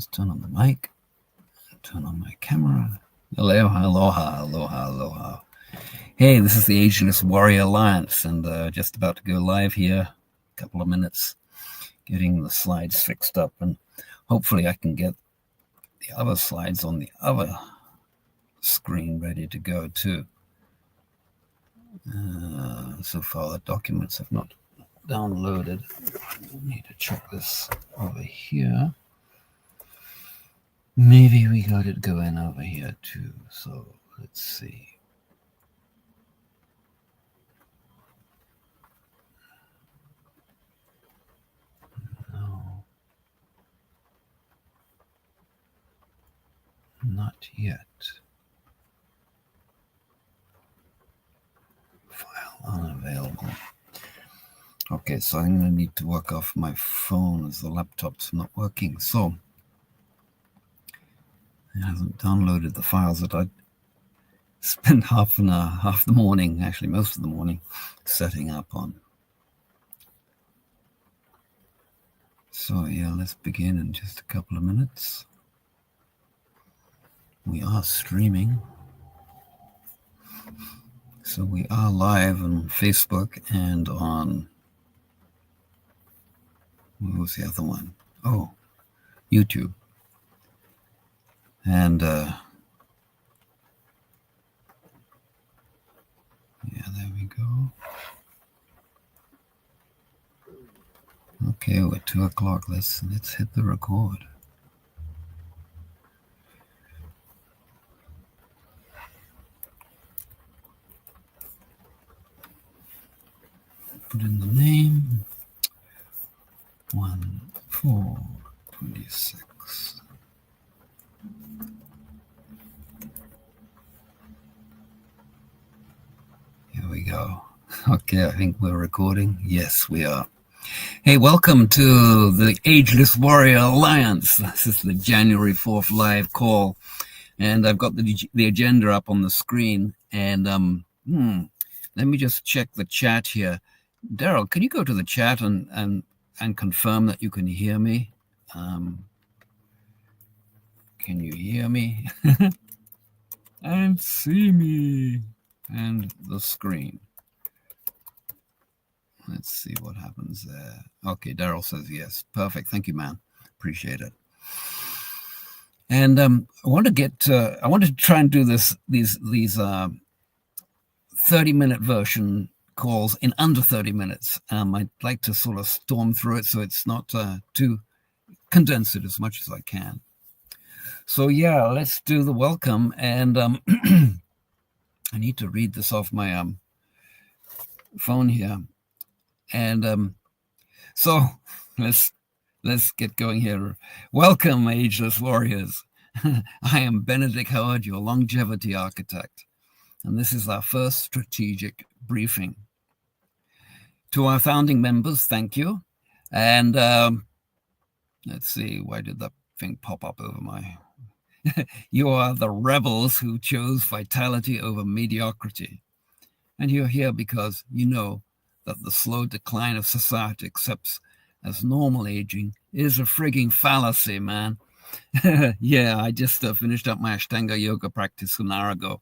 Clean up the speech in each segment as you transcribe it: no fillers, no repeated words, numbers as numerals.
Just turn on the mic, turn on my camera. Aloha, aloha, aloha, aloha. Hey, this is the Ageless Warriors Alliance, and just about to go live here. A couple of minutes, getting the slides fixed up, and hopefully I can get the other slides on the other screen ready to go too. So far the documents have not downloaded. I need to check this over here. Maybe we got it going over here too. So let's see. No, not yet. File unavailable. Okay, so I'm going to need to work off my phone as the laptop's not working. So it hasn't downloaded the files that I spent half the morning, actually most of the morning, setting up on. So yeah, let's begin in just a couple of minutes. We are streaming. So we are live on Facebook and on, what was the other one? Oh, YouTube. And yeah, there we go. Okay, we're 2 o'clock. Let's hit the record. Put in the name. 1/4/26. Here we go. Okay, I think we're recording. Yes, we are. Hey, welcome to the Ageless Warriors Alliance. This is the January 4th live call, and I've got the agenda up on the screen. And let me just check the chat here. Daryl, can you go to the chat and confirm that you can hear me? Can you hear me? And see me and the screen. Let's see what happens there. Okay, Daryl says yes. Perfect. Thank you, man. Appreciate it. And I want to try and do these 30-minute version calls in under 30 minutes. I'd like to sort of storm through it so it's not too condense it as much as I can. So yeah, let's do the welcome. And I need to read this off my phone here. And so let's get going here. Welcome, Ageless Warriors. I am Benedick Howard, your longevity architect, and this is our first strategic briefing. To our founding members, thank you. And let's see, why did that thing pop up over my... You are the rebels who chose vitality over mediocrity. And you're here because you know that the slow decline of society accepts as normal aging is a frigging fallacy, man. Yeah, I just finished up my Ashtanga yoga practice an hour ago.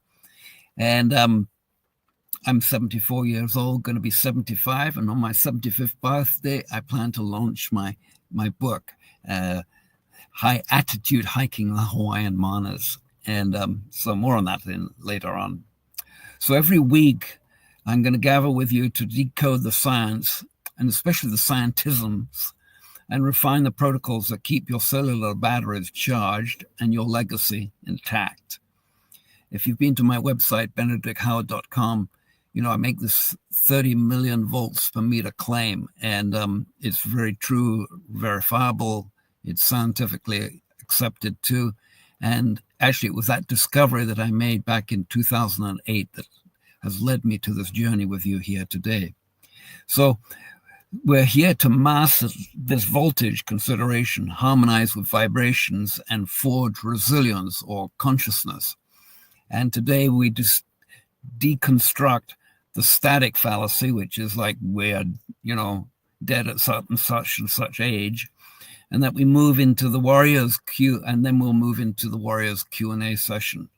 And I'm 74 years old, going to be 75. And on my 75th birthday, I plan to launch my book, High Attitude Hiking the Hawaiian Manas. And so more on that later on. So every week, I'm going to gather with you to decode the science, and especially the scientisms, and refine the protocols that keep your cellular batteries charged and your legacy intact. If you've been to my website, benedickhoward.com, you know, I make this 30 million volts per meter claim, and it's very true, verifiable. It's scientifically accepted too. And actually, it was that discovery that I made back in 2008 that has led me to this journey with you here today. So we're here to master this voltage consideration, harmonize with vibrations, and forge resilience or consciousness. And today we just deconstruct the static fallacy, which is like we're, you know, dead at such and such age. and that we move into the Warriors Q, and then we'll move into the Warriors Q&A session.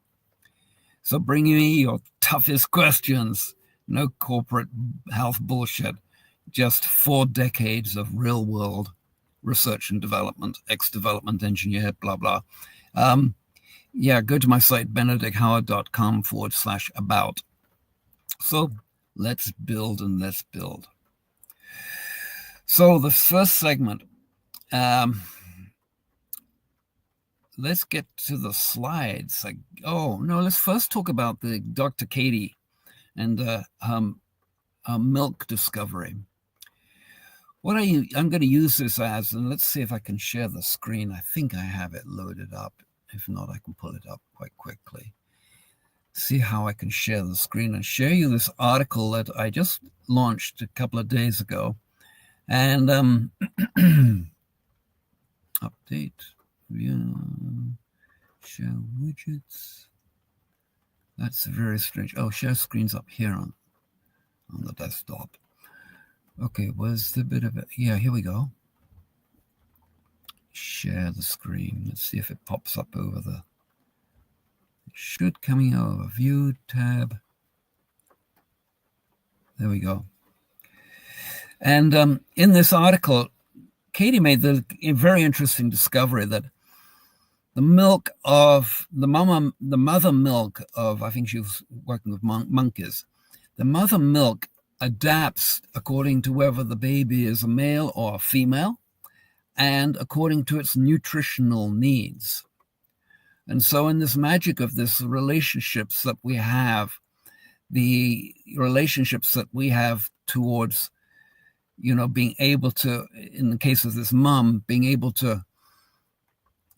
So bring me your toughest questions. No corporate health bullshit. Just 4 decades of real-world research and development, ex-development engineer, blah, blah. Yeah, go to my site, benedickhoward.com/about. So let's build and let's build. So the first segment, let's get to the slides. Let's first talk about the Dr. Katie and her milk discovery. I'm going to use this as, and let's see if I can share the screen. I think I have it loaded up. If not, I can pull it up quite quickly. See how I can share the screen and share you this article that I just launched a couple of days ago. And update, share widgets. That's very strange. Oh, share screen's up here on the desktop. Okay, where's the bit of it? Yeah, here we go. Share the screen. Let's see if it pops up over the... It should coming over. View tab. There we go. And in this article, Katie made the very interesting discovery that the milk of the mother milk of, I think she was working with monkeys, the mother milk adapts according to whether the baby is a male or a female and according to its nutritional needs. And so in this magic of this relationships that we have, the relationships that we have towards, being able to, in the case of this mom, being able to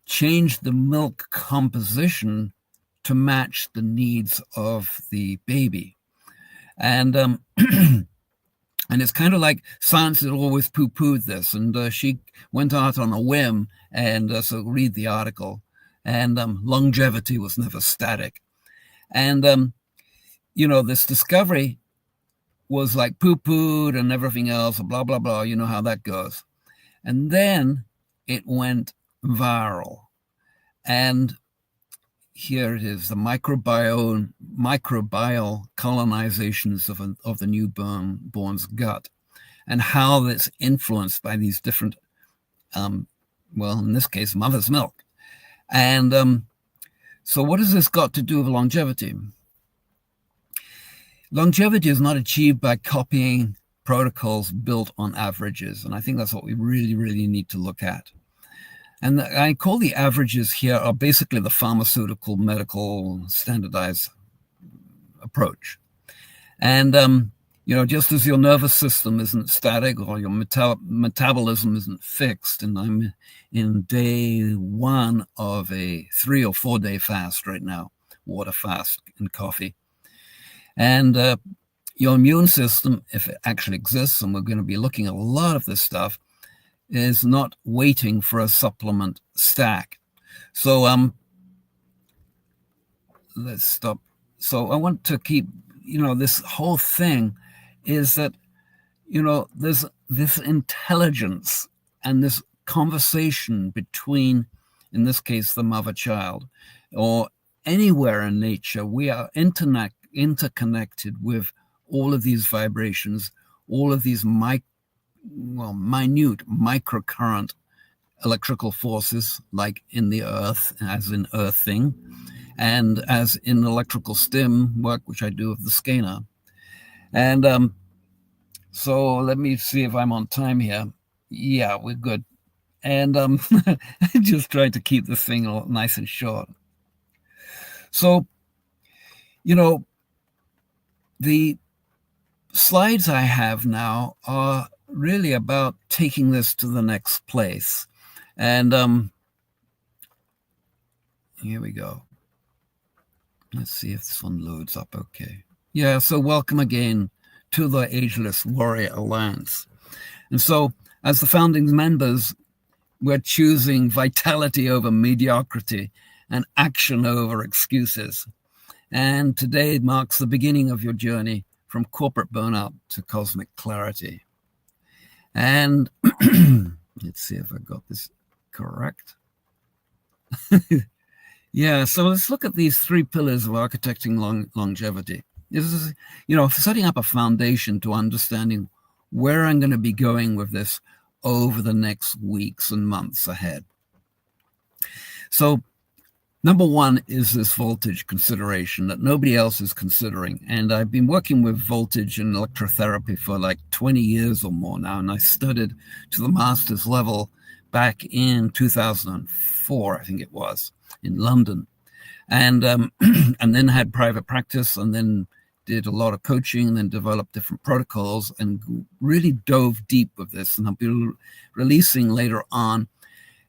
change the milk composition to match the needs of the baby. And and it's kind of like science had always poo-pooed this, and she went out on a whim, and so read the article. And longevity was never static. And, this discovery was like poo-pooed and everything else, blah, blah, blah. You know how that goes. And then it went viral. And here it is, the microbial colonizations of the newborn's gut, and how that's influenced by these different, in this case, mother's milk. And so what has this got to do with longevity? Longevity is not achieved by copying protocols built on averages. And I think that's what we really, really need to look at. And I call the averages here are basically the pharmaceutical, medical, standardized approach. And, just as your nervous system isn't static or your metabolism isn't fixed, and I'm in day 1 of a 3 or 4 day fast right now, water fast and coffee. And your immune system, if it actually exists, and we're going to be looking at a lot of this stuff, is not waiting for a supplement stack. So let's stop. So I want to keep, this whole thing is that, there's this intelligence and this conversation between, in this case, the mother-child, or anywhere in nature. We are interconnected with all of these vibrations, all of these minute microcurrent electrical forces, like in the earth, as in earthing, and as in electrical stim work, which I do with the scanner. And so let me see if I'm on time here. Yeah, we're good. And I just tried to keep the thing nice and short. So, the slides I have now are really about taking this to the next place. And here we go. Let's see if this one loads up okay. Yeah, so welcome again to the Ageless Warrior Alliance. And so as the founding members, we're choosing vitality over mediocrity and action over excuses. And today marks the beginning of your journey from corporate burnout to cosmic clarity. And let's see if I got this. Correct. Yeah, so let's look at these 3 pillars of architecting longevity. This is, setting up a foundation to understanding where I'm going to be going with this over the next weeks and months ahead. So number 1 is this voltage consideration that nobody else is considering. And I've been working with voltage and electrotherapy for like 20 years or more now. And I studied to the master's level back in 2004, I think it was, in London. And and then had private practice, and then did a lot of coaching, and then developed different protocols and really dove deep with this. And I'll be releasing later on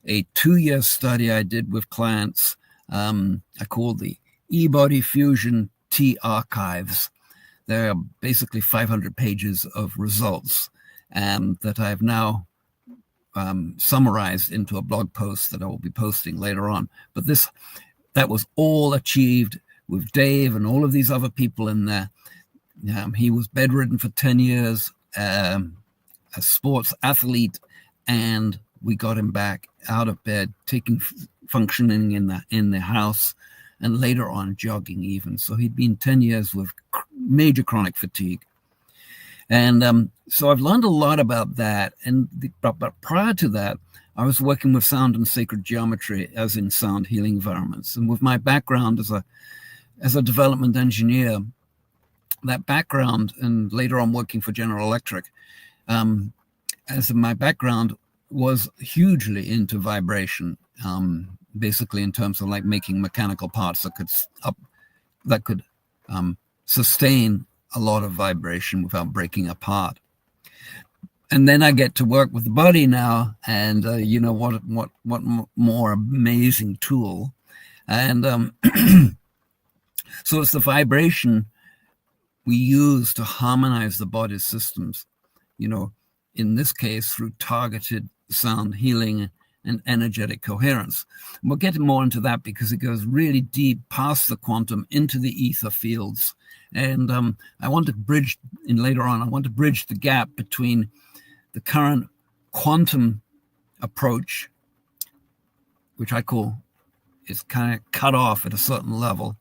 a 2-year study I did with clients I call the E-Body Fusion T archives. They're basically 500 pages of results that I've now summarized into a blog post that I will be posting later on. But that was all achieved with Dave and all of these other people in there. He was bedridden for 10 years, a sports athlete, and we got him back out of bed, functioning in the house, and later on jogging even. So he'd been 10 years with major chronic fatigue. And so I've learned a lot about that. But prior to that, I was working with sound and sacred geometry, as in sound healing environments. And with my background as a development engineer, that background, and later on working for General Electric, my background was hugely into vibration, basically in terms of like making mechanical parts that could sustain a lot of vibration without breaking apart. And then I get to work with the body now, and what more amazing tool. And so it's the vibration we use to harmonize the body's systems, in this case through targeted sound healing and energetic coherence. And we'll get more into that because it goes really deep past the quantum into the ether fields. And I want to bridge the gap between the current quantum approach, which I call is kind of cut off at a certain level,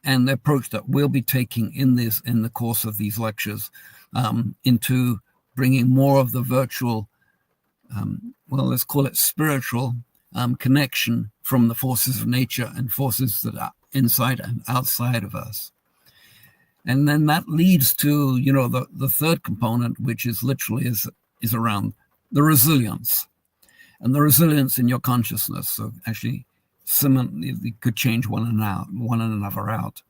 and the approach that we'll be taking in the course of these lectures, into bringing more of the virtual, let's call it spiritual, connection from the forces of nature and forces that are inside and outside of us. And then that leads to, the third component, which is literally is around the resilience, and the resilience in your consciousness. So actually, similarly, could change one another out.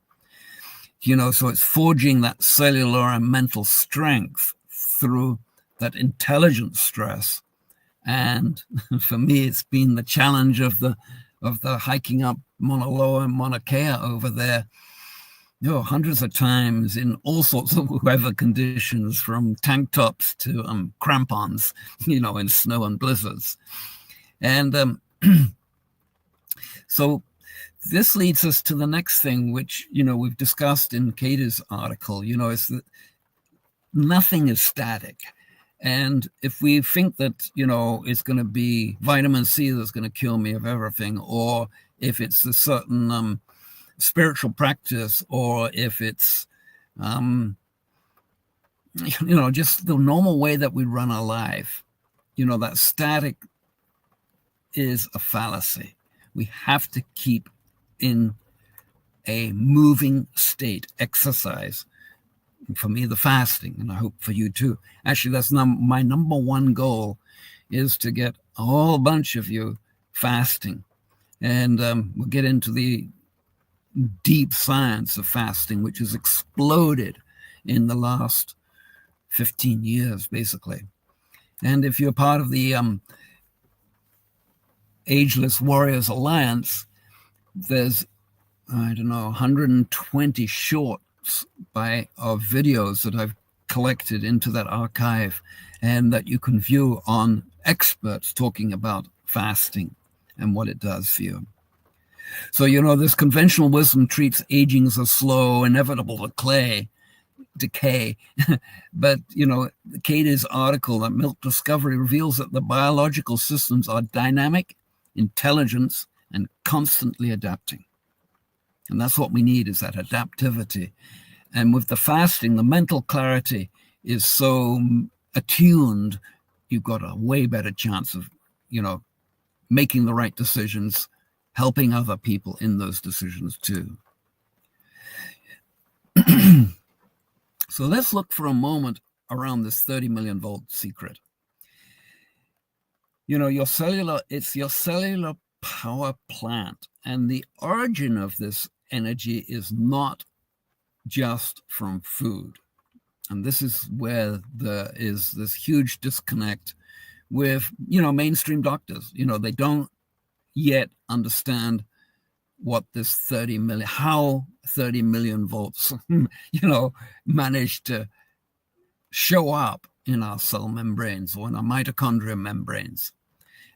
So it's forging that cellular and mental strength through that intelligent stress. And for me, it's been the challenge of the hiking up Mauna Loa and Mauna Kea over there, hundreds of times in all sorts of weather conditions, from tank tops to crampons, in snow and blizzards. And so this leads us to the next thing, which, we've discussed in Katie's article, is that nothing is static. And if we think that, it's going to be vitamin C that's going to kill me of everything, or if it's a certain spiritual practice, or if it's, just the normal way that we run our life, that static is a fallacy. We have to keep in a moving state, exercise. For me, the fasting, and I hope for you too. Actually, that's my number one goal, is to get a whole bunch of you fasting. And we'll get into the deep science of fasting, which has exploded in the last 15 years, basically. And if you're part of the Ageless Warriors Alliance, there's, 120 shorts of videos that I've collected into that archive, and that you can view on experts talking about fasting and what it does for you. So, this conventional wisdom treats aging as a slow, inevitable decay. But, Katie's article, that Milk Discovery, reveals that the biological systems are dynamic intelligence, and constantly adapting. And that's what we need, is that adaptivity. And with the fasting, the mental clarity is so attuned, you've got a way better chance of, making the right decisions, helping other people in those decisions too. So let's look for a moment around this 30 million volt secret. It's your cellular power plant. And the origin of this energy is not just from food. And this is where there is this huge disconnect with, mainstream doctors. They don't yet understand what this 30 million volts, managed to show up in our cell membranes or in our mitochondrial membranes.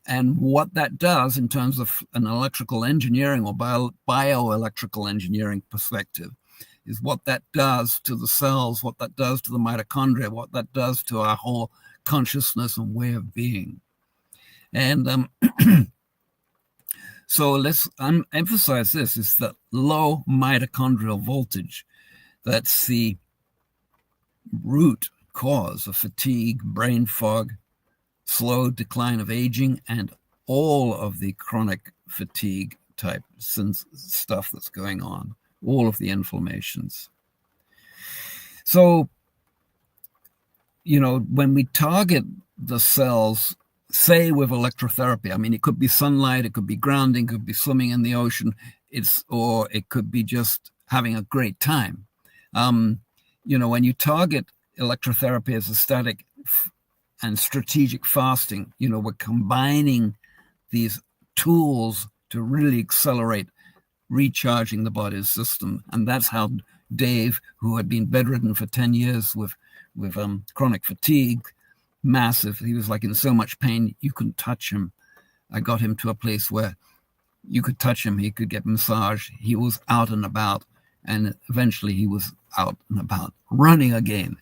And what that does in terms of an electrical engineering or bioelectrical engineering perspective is what that does to the cells, what that does to the mitochondria, what that does to our whole consciousness and way of being. And so let's emphasize this, is that low mitochondrial voltage. That's the root cause of fatigue, brain fog, slow decline of aging, and all of the chronic fatigue type stuff that's going on, all of the inflammations. So, when we target the cells, say with electrotherapy, I mean, it could be sunlight, it could be grounding, it could be swimming in the ocean, or it could be just having a great time. When you target electrotherapy as a static and strategic fasting, we're combining these tools to really accelerate recharging the body's system. And that's how Dave, who had been bedridden for 10 years with chronic fatigue, massive, he was like in so much pain, you couldn't touch him. I got him to a place where you could touch him, he could get massage, he was out and about, and eventually he was out and about running again,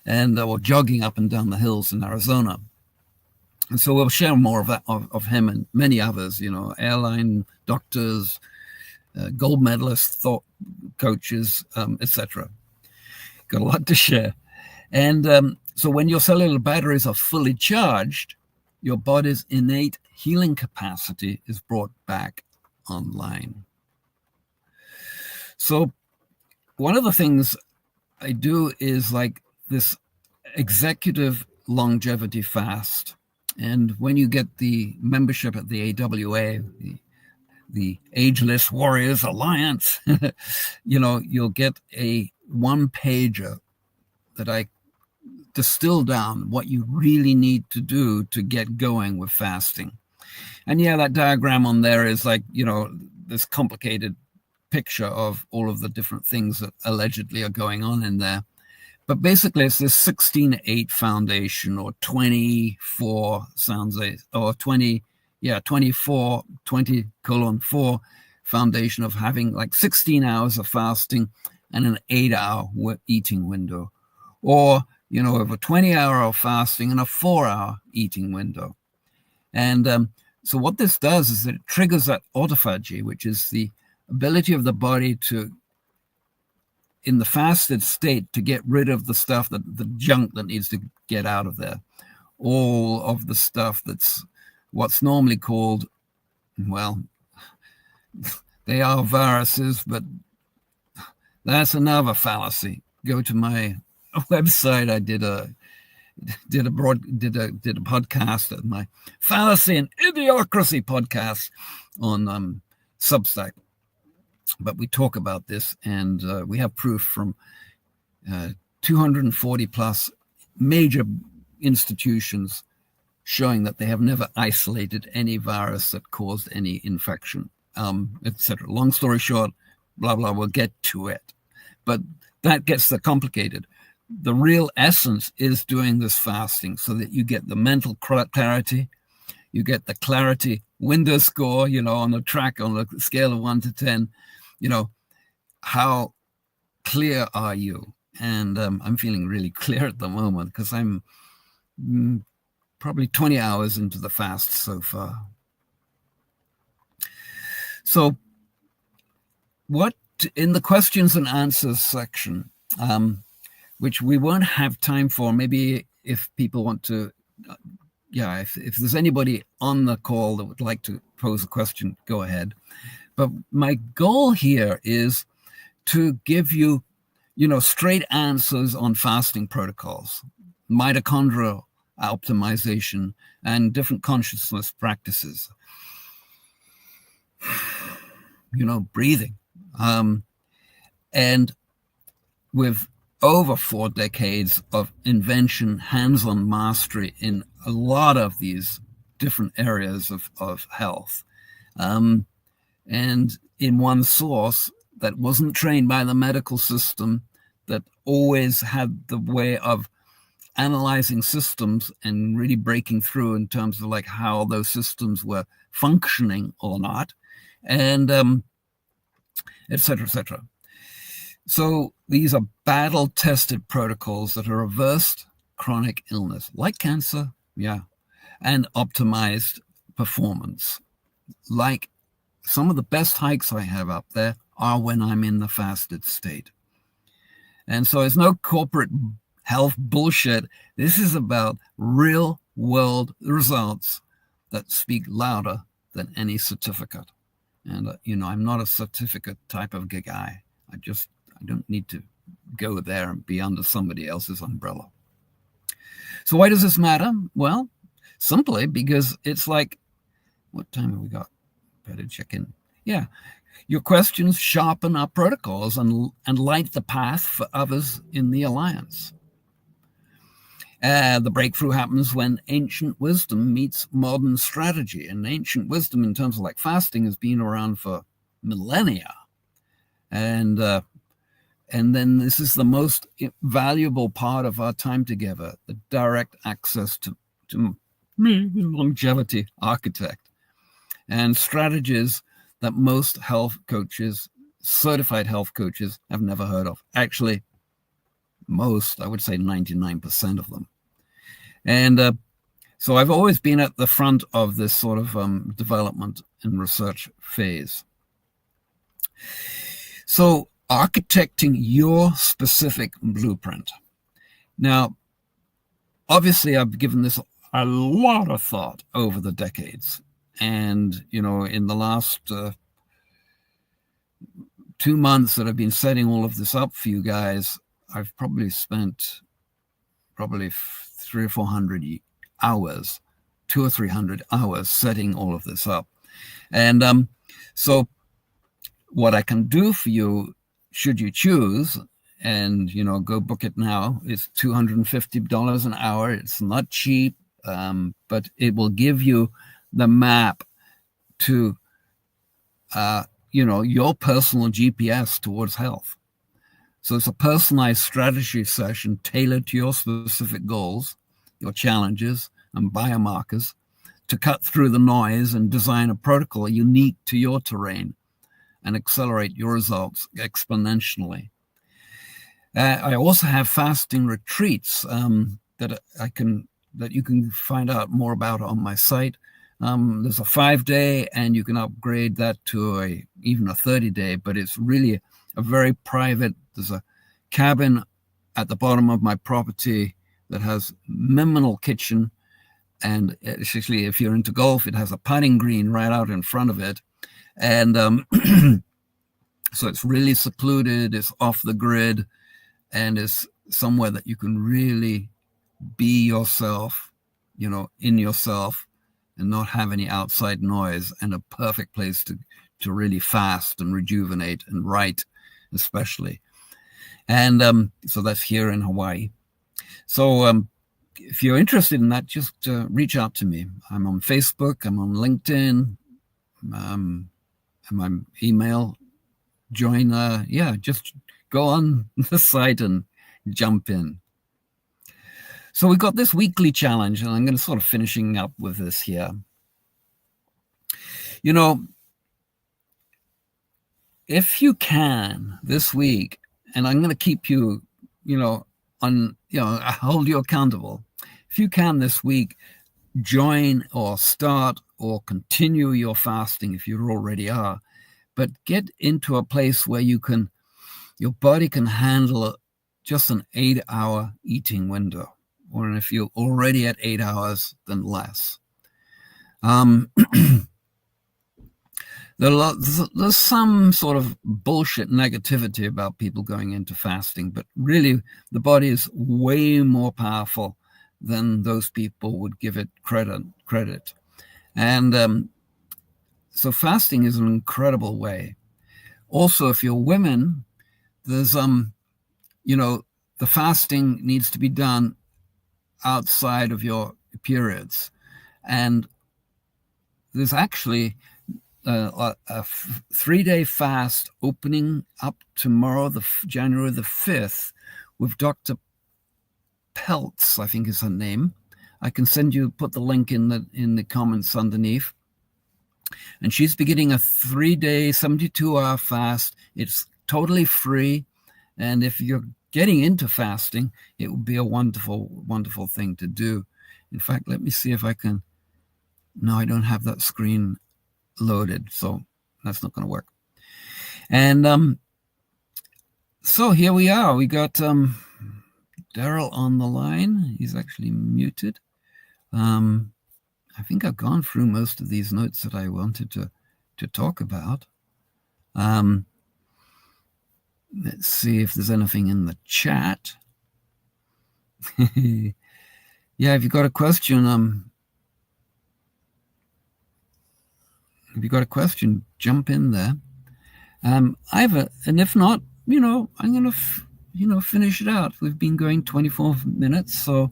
and or jogging up and down the hills in Arizona. And so we'll share more of that of him and many others, airline doctors, gold medalists, thought coaches, etc. Got a lot to share. And so when your cellular batteries are fully charged, your body's innate healing capacity is brought back online. So one of the things I do is like this executive longevity fast. And when you get the membership at the AWA, the Ageless Warriors Alliance, you'll get a one-pager that I distill down what you really need to do to get going with fasting. And yeah, that diagram on there is like, this complicated picture of all of the different things that allegedly are going on in there. But basically it's this 16-8 foundation, or 24 or 24, 20:4 foundation of having like 16 hours of fasting and an 8-hour eating window, or of a 20-hour of fasting and a 4-hour eating window. And so what this does is that it triggers that autophagy, which is the ability of the body to, in the fasted state, to get rid of the stuff, the junk that needs to get out of there. All of the stuff that's what's normally called, well, they are viruses, but that's another fallacy. Go to my website. I did a podcast at my Fallacy and Idiocracy podcast on Substack. But we talk about this, and we have proof from 240 plus major institutions showing that they have never isolated any virus that caused any infection, etc. Long story short, blah, blah, we'll get to it. But that gets complicated. The real essence is doing this fasting so that you get the mental clarity, you get the clarity window score, on the track, on a scale of 1 to 10, how clear are you? And I'm feeling really clear at the moment because I'm probably 20 hours into the fast so far. So what in the questions and answers section, which we won't have time for, maybe if people want to, if there's anybody on the call that would like to pose a question, go ahead. But my goal here is to give you, straight answers on fasting protocols, mitochondrial optimization, and different consciousness practices. Breathing. And with over 4 decades of invention, hands-on mastery in a lot of these different areas of health, and in one source that wasn't trained by the medical system, that always had the way of analyzing systems and really breaking through in terms of like how those systems were functioning or not, and et cetera, et cetera. So these are battle-tested protocols that have reversed chronic illness, like cancer, and optimized performance. Like some of the best hikes I have up there are when I'm in the fasted state. And so it's no corporate health bullshit. This is about real-world results that speak louder than any certificate. And, I'm not a certificate type of guy. I don't need to go there and be under somebody else's umbrella. So why does this matter? Well, simply because it's like, what time have we got? Better check in. Yeah. Your questions sharpen our protocols and light the path for others in the alliance. The breakthrough happens when ancient wisdom meets modern strategy. And ancient wisdom in terms of like fasting has been around for millennia. And then this is the most valuable part of our time together, the direct access to longevity architect and strategies that most health coaches, certified health coaches, have never heard of. Actually, most, I would say 99% of them. And so I've always been at the front of this sort of development and research phase. So architecting your specific blueprint. Now, obviously, I've given this a lot of thought over the decades. And, in the last 2 months that I've been setting all of this up for you guys, I've probably spent 300 or 400 hours, 200 or 300 hours setting all of this up. And so what I can do for you, should you choose, and, go book it now, it's $250 an hour. It's not cheap, but it will give you the map to, your personal GPS towards health. So it's a personalized strategy session tailored to your specific goals, your challenges, and biomarkers to cut through the noise and design a protocol unique to your terrain and accelerate your results exponentially. I also have fasting retreats that you can find out more about on my site. There's a 5-day, and you can upgrade that to even a 30-day, but it's really a very private. There's a cabin at the bottom of my property that has minimal kitchen, and especially if you're into golf, it has a putting green right out in front of it. And so it's really secluded, it's off the grid, and it's somewhere that you can really be yourself, in yourself, and not have any outside noise, and a perfect place to really fast and rejuvenate and write, especially. And so that's here in Hawaii. So if you're interested in that, just reach out to me. I'm on Facebook, I'm on LinkedIn, and my email. Join, just go on the site and jump in. So we've got this weekly challenge, and I'm going to sort of finishing up with this here. If you can this week, and I'm going to keep you, I hold you accountable. If you can this week, join or start or continue your fasting if you already are, but get into a place where your body can handle just an 8-hour eating window, or if you're already at 8 hours, then less. There's some sort of bullshit negativity about people going into fasting, but really the body is way more powerful than those people would give it credit. And so fasting is an incredible way. Also, if you're women, there's the fasting needs to be done outside of your periods, and there's actually a 3-day fast opening up tomorrow, January the 5th, with Dr. Peltz, I think is her name. I can put the link in the comments underneath. And she's beginning a 3-day, 72-hour fast. It's totally free. And if you're getting into fasting, it would be a wonderful, wonderful thing to do. In fact, let me see if I can. No, I don't have that screen loaded, so that's not going to work. And so here we are. We got Daryl on the line. He's actually muted. I think I've gone through most of these notes that I wanted to talk about. Let's see if there's anything in the chat. Yeah, if you've got a question, jump in there. And if not, I'm going to, finish it out. We've been going 24 minutes, so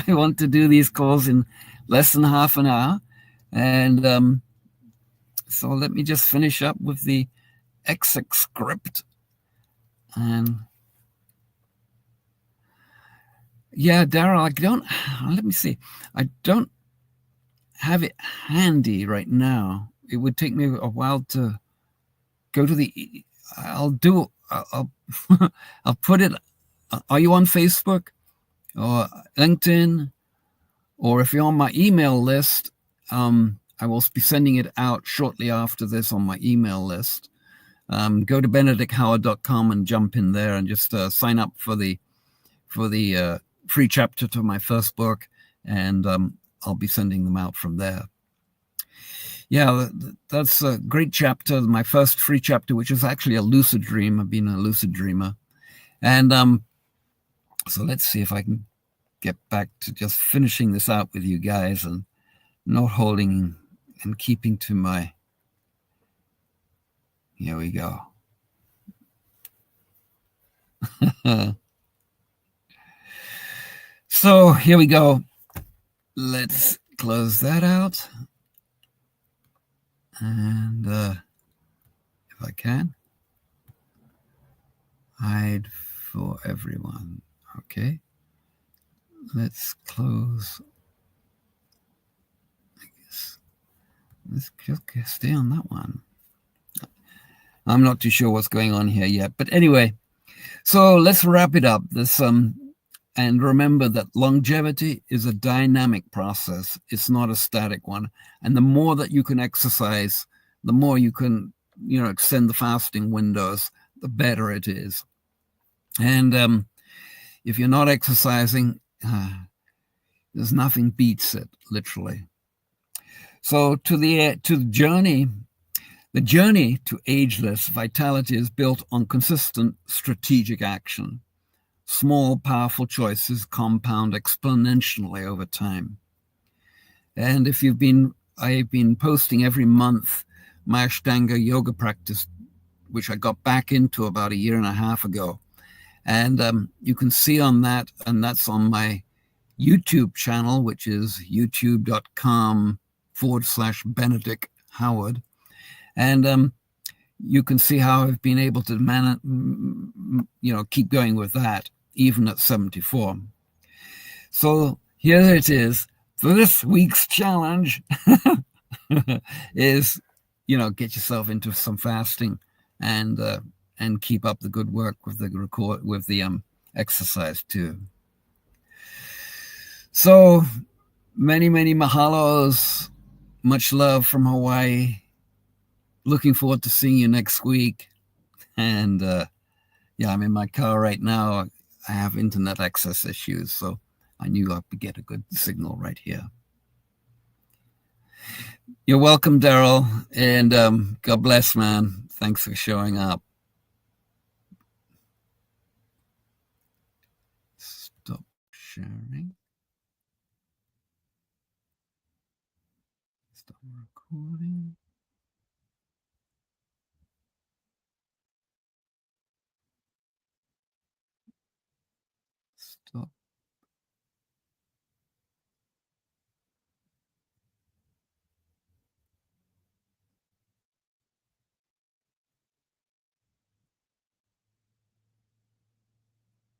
I want to do these calls in less than half an hour. And so let me just finish up with the exec script. And yeah, Daryl, let me see. I don't have it handy right now. It would take me a while to go to I'll put it. Are you on Facebook or LinkedIn? Or if you're on my email list, I will be sending it out shortly after this on my email list. Go to benedickhoward.com and jump in there and just sign up for the free chapter to my first book, and I'll be sending them out from there. Yeah, that's a great chapter, my first free chapter, which is actually a lucid dream. I've been a lucid dreamer. And so let's see if I can get back to just finishing this out with you guys and not holding and keeping to my. Here we go. So here we go. Let's close that out. And if I can, hide for everyone. Okay. Let's close. I guess let's just stay on that one. I'm not too sure what's going on here yet, but anyway, so let's wrap it up. And remember that longevity is a dynamic process. It's not a static one. And the more that you can exercise, the more you can, extend the fasting windows, the better it is. And if you're not exercising, there's nothing beats it, literally. So to the journey. The journey to ageless vitality is built on consistent strategic action. Small, powerful choices compound exponentially over time. And I've been posting every month my Ashtanga yoga practice, which I got back into about 1.5 years ago. And you can see on that, and that's on my YouTube channel, which is youtube.com/Benedick Howard. And you can see how I've been able to keep going with that, even at 74. So here it is. For this week's challenge is, get yourself into some fasting and keep up the good work with the exercise too. So many, many mahalos. Much love from Hawaii. looking forward to seeing you next week. And yeah, I'm in my car right now. I have internet access issues, so I knew I'd get a good signal right here. You're welcome, Daryl, and God bless, man. Thanks for showing up. Stop sharing. Stop recording. Stop